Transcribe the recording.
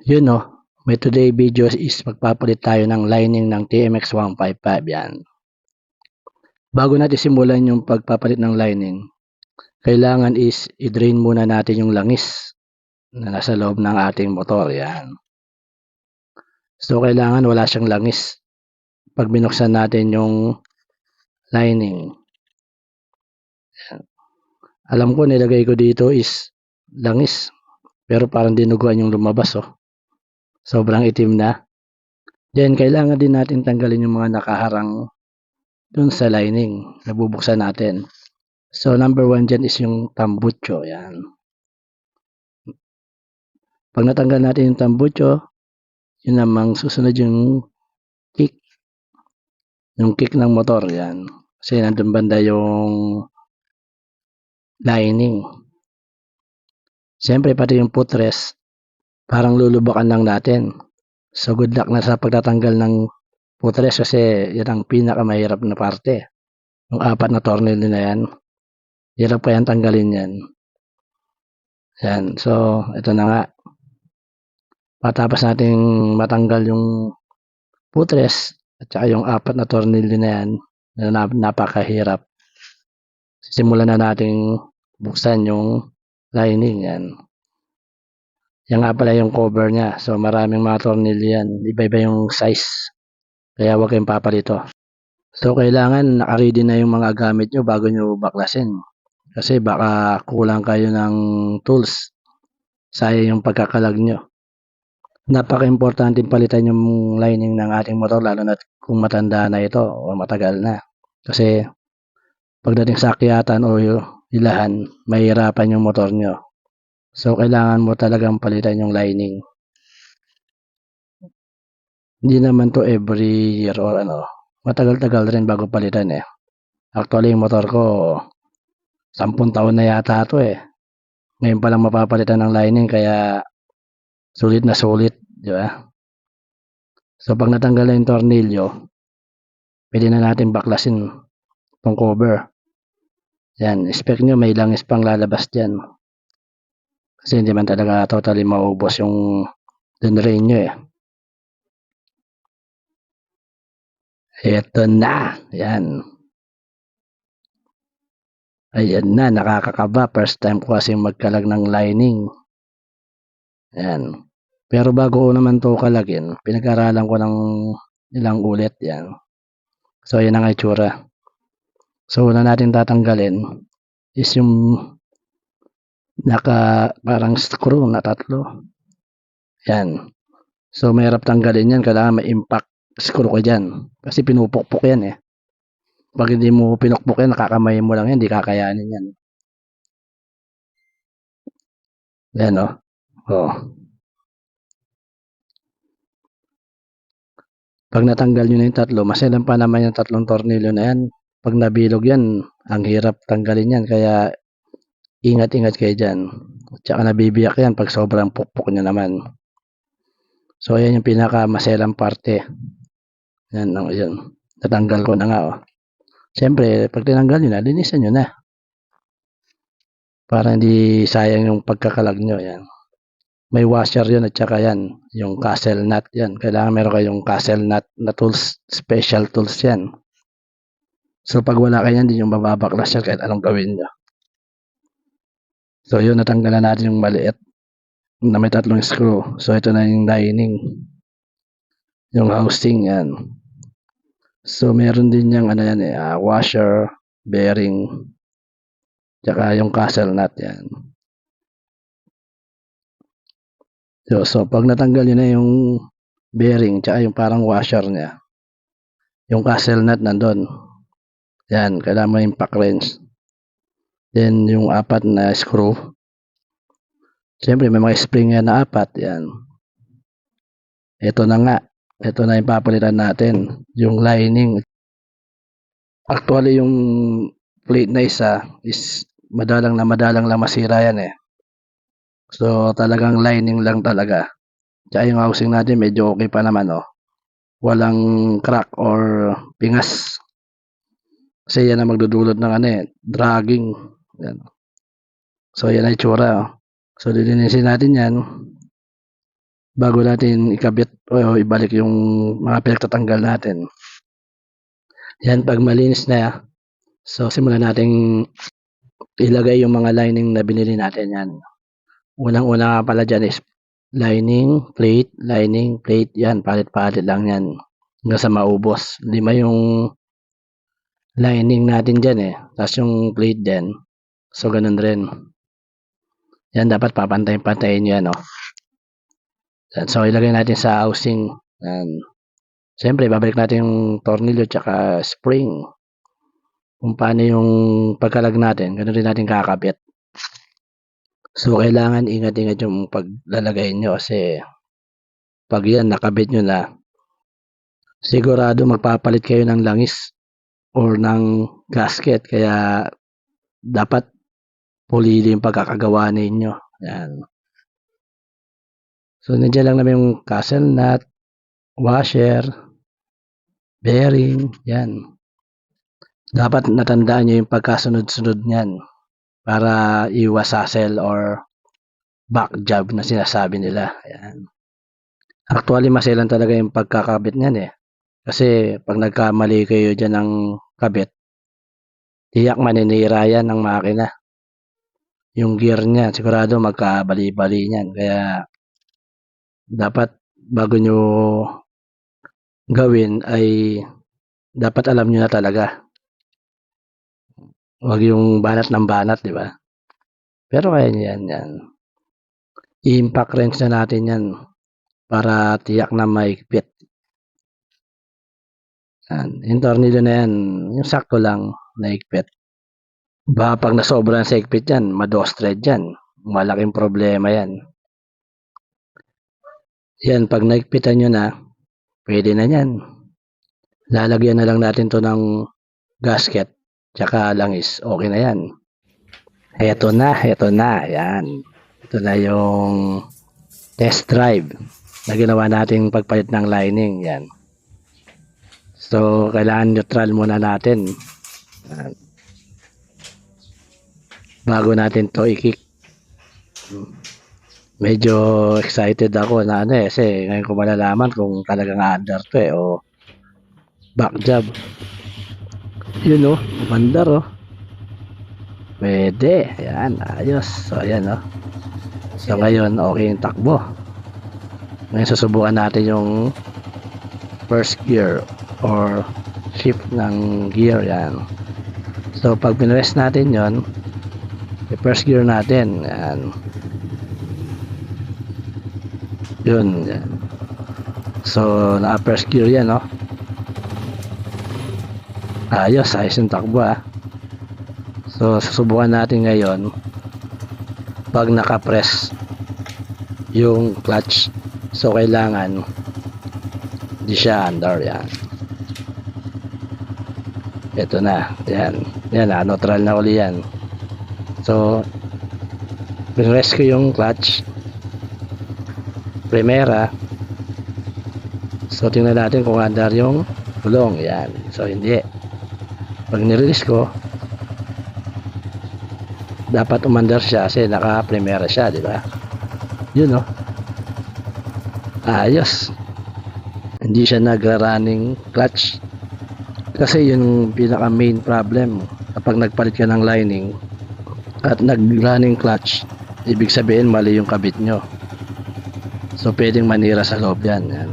Yun no, may today video is magpapalit tayo ng lining ng TMX 155 yan. Bago natin simulan yung pagpapalit ng lining, kailangan is i-drain muna natin yung langis na nasa loob ng ating motor yan. So kailangan wala siyang langis pag binuksan natin yung lining. Yan. Alam ko nilagay ko dito is langis pero parang dinuguan yung lumabas oh. Sobrang itim na. Then kailangan din natin tanggalin yung mga nakaharang dun sa lining na bubuksan natin. So number 1 dyan is yung tambucho. Yan. Pag natanggal natin yung tambucho, yun namang susunod yung kick. Yung kick ng motor. Yan. Kasi nandun banda yung lining. Siyempre pati yung footrest, parang lulubakan lang natin. So good luck na sa pagtatanggal ng footrest kasi yan ang pinakamahirap na parte. Yung 4 na tornilyo na yan. Hirap pa yan tanggalin yan. Yan. So ito na nga. Patapos nating matanggal yung footrest at saka yung 4 na tornilyo na yan na napakahirap. Simulan na nating buksan yung lining yan. Yan nga pala yung cover niya. So maraming mga tornilyo yan. Iba-iba yung size. Kaya huwag kayong papalito. So kailangan naka-ready na yung mga gamit nyo bago nyo baklasin. Kasi baka kulang kayo ng tools. Sayang yung pagkakalag nyo. Napaka-importante palitan yung lining ng ating motor lalo na kung matanda na ito o matagal na. Kasi pagdating sa akyatan o ilahan, mahirapan yung motor nyo. So kailangan mo talagang palitan yung lining. Hindi naman to every year or ano. Matagal-tagal rin bago palitan eh. Actually yung motor ko 10 taon na yata to eh. Ngayon pa lang mapapalitan ng lining kaya sulit na sulit, di ba? So pag natanggal na yung tornilyo, pwede na natin baklasin tong cover. Yan, expect nyo may langis pang lalabas dyan. Kasi hindi man talaga totally maubos yung drain nyo eh. Eto na, yan. Ayan na, nakakakaba. First time ko kasi magkalag ng lining. Yan. Pero bago ko naman to kalagin, pinag-aralan ko ng ilang ulit yan. So yan ang itsura. So una natin tatanggalin is yung parang screw na 3. Yan. So mahirap tanggalin yan, kailangan may impact screw ka dyan. Kasi pinupukpok yan eh. Pag hindi mo pinukpok yan, nakakamay mo lang yan, hindi kakayanin yan. Yan o. Oh. Pag natanggal nyo na yung 3, maselan pa naman yung 3 tornilyo na yan. Pag nabilog yan, ang hirap tanggalin yan. Kaya ingat-ingat kayo dyan. At saka nabibiyak yan pag sobrang pukpok nyo naman. So ayan yung pinaka maselang parte. Yan, yun. Natanggal ko na nga oh. Siyempre, pag tinanggal nyo na, linisan nyo na. Para hindi sayang yung pagkakalag nyo. Yan. May washer yun at saka yan. Yung castle nut yan. Kailangan meron kayong castle nut na tools. Special tools yan. So pag wala kayo yan, hindi nyo mababaklas yan kahit anong gawin nyo. So yun, natanggalan natin yung maliit na may 3 screw. So ito na yung lining. Yung housing yan. So meron din yung ano yan washer, bearing, tsaka yung castle nut yan. So pag natanggal nyo na yung bearing, tsaka yung parang washer niya, yung castle nut nandun. Yan, kailangan mo impact wrench. Then yung 4 na screw. Siyempre may mga spring yan na 4. Yan. Ito na nga. Ito na yung papalitan natin. Yung lining. Actually yung plate na isa is madalang lang masira yan eh. So talagang lining lang talaga. Tsaka yung housing natin medyo okay pa naman oh. Walang crack or pingas. Kasi yan ang magdudulot ng dragging. Yan. So yan ay tsura oh. So lilinisin natin yan. bago natin ikabit o ibalik yung mga pinagtatanggal natin. Yan, pag malinis na, so simulan nating ilagay yung mga lining na binili natin. Yan. Unang-una nga pala dyan is lining, plate, yan, palit-palit lang yan hanggang sa maubos. 5 yung lining natin dyan eh, tapos yung plate din, so ganun rin. Yan, dapat papantayin-pantayin nyo yan, oh. Yan, so ilagay natin sa housing. Yan. Siyempre, babalik natin yung tornilyo tsaka spring. Kung paano yung pagkalag natin, ganun rin natin kakabit. So, kailangan ingat-ingat yung paglalagay nyo kasi pag yan nakabit nyo na, sigurado magpapalit kayo ng langis or ng gasket, kaya dapat pulido yung pagkakagawa ninyo. Yan. So, nandiyan lang naman yung castle nut, washer, bearing, yan. Dapat natandaan nyo yung pagkasunod-sunod niyan para iwas hassle or back job na sinasabi nila. Yan. Actually, maselan talaga yung pagkakabit niyan eh. Kasi pag nagkamali kayo dyan ng kabit, tiyak maninira yan ng makina. Yung gear niya, sigurado magkabali-bali niyan. Kaya dapat bago nyo gawin ay dapat alam nyo na talaga. Huwag yung banat ng banat, di ba? Pero kaya yan. I-impact wrench na natin yan para tiyak na maigpit. Yan. Yung tornilyo na yan, yung sakto lang naigpit. Pag nasobrahan sa igpit yan, madostred yan. Malaking problema yan. Yan, pag naigpitan nyo na, pwede na yan. Lalagyan na lang natin to ng gasket, tsaka langis. Okay na yan. Heto na. Yan. Ito na yung test drive na ginawa natin pagpalit ng lining. Yan. So, kailangan neutral muna natin. Yan. Bago natin to i-kick. Medyo excited ako na kasi ngayon ko malalaman kung talagang under to o back job. Yun mandar pwede. Yan, ayos. So, ayan So, ngayon, okay yung takbo. Ngayon, susubukan natin yung first gear or shift ng gear. Yan. So, pag pinrest natin yon, yung first gear natin. Yan. Yun. Yan. So, naka-first gear yan, Ayos yung takbo, So, susubukan natin ngayon pag naka-press yung clutch. So, kailangan di siya under. Yan. Ito na. Yan. Yan, neutral na uli yan. So, press ko yung clutch. Primera. So, tingnan natin kung under yung gulong. Yan. So, hindi. Pag nirelease ko, dapat umandar siya kasi naka-primera siya, di ba? Yun, ayos. Hindi siya nagra-running clutch. Kasi yun pinaka main problem. Kapag nagpalit ka ng lining at nag-running clutch, ibig sabihin mali yung kabit nyo. So, pwedeng manira sa loob yan. Yan.